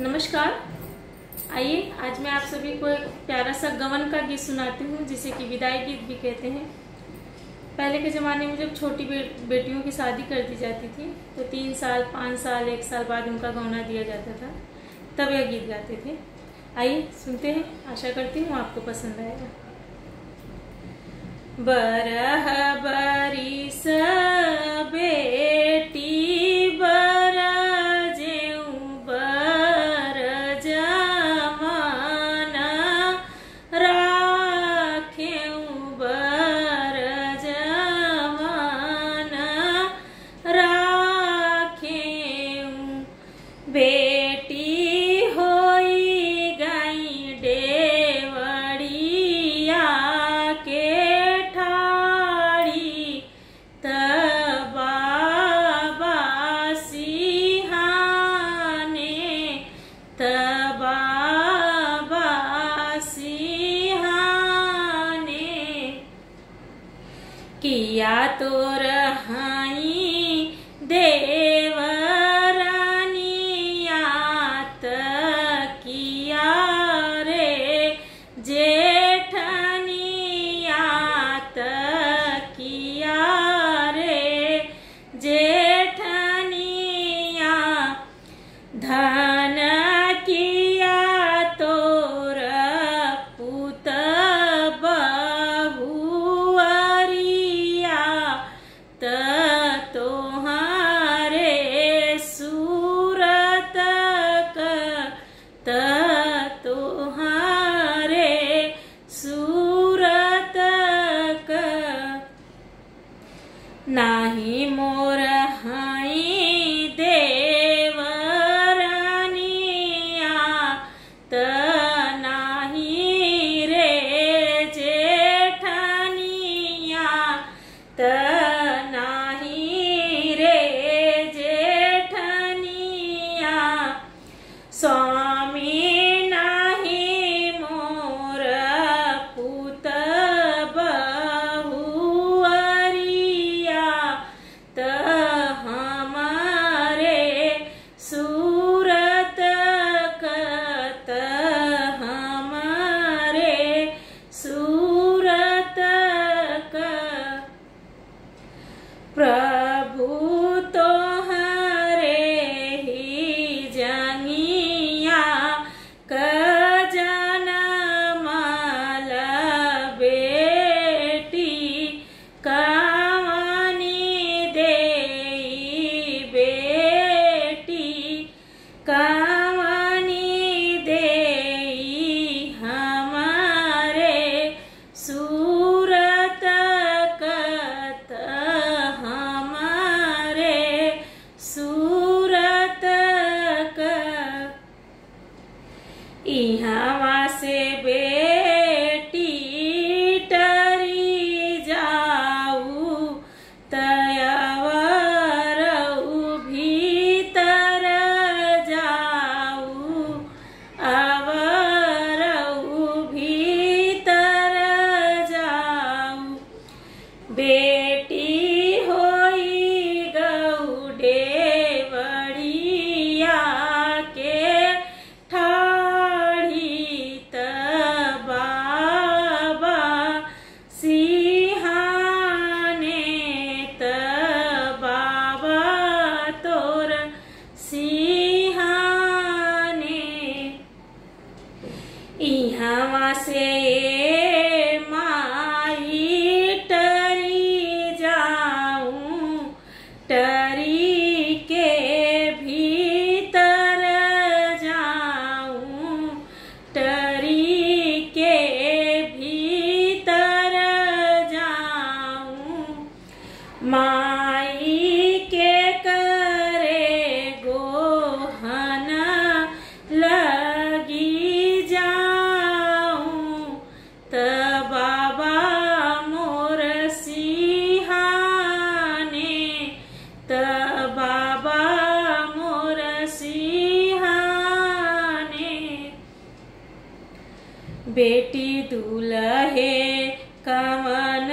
नमस्कार। आइए आज मैं आप सभी को एक प्यारा सा गवन का गीत सुनाती हूँ, जिसे कि विदाई गीत भी कहते हैं। पहले के ज़माने में जब छोटी बेटियों की शादी कर दी जाती थी तो 3 साल 5 साल 1 साल बाद उनका गौना दिया जाता था, तब यह गीत गाते थे। आइए सुनते हैं, आशा करती हूँ आपको पसंद आएगा। बरह बरिस बेटी बेटी होई गई डेवड़िया के ठाड़ी, तबाबा सिंहाने किया तो रहाई देवरानियात किया रे जेठनियात किया रे जेठनिया, धन किया तोर पुत बहुअरिया, तोहारे सूरत तोहारे सूरत नाही मोर हाई देवरानिया, नाही रे जेठनिया, नाही रे जेठनिया, स्वामी नाही मोर पुत बहुअरिया, हमारे सूरत हमारे सूरत प्रभु तोहरे ही जंगिया जनमल बेटी, कवनी देई बेटी, कवनी देई हमारे सूरत हमारे सूरत इहवा से बेटी टरी जाऊ, तयवरऊ भीतर जाऊ, अवरऊ भीतर जाऊ, बेटी होई गऊ डेवड़िया के ठाड़ी, तबाबा सिंहाने तबाबा तोर सिंहाने, इहवा से माई टरी जाऊं, टरी के भीतर जाऊं, टरी के भीतर जाऊं, माई के करे गोहन लगी जाऊं, तबाबा मोर सिंहाने, तबाबा मोर सिंहाने, बेटी दुल्हे कवन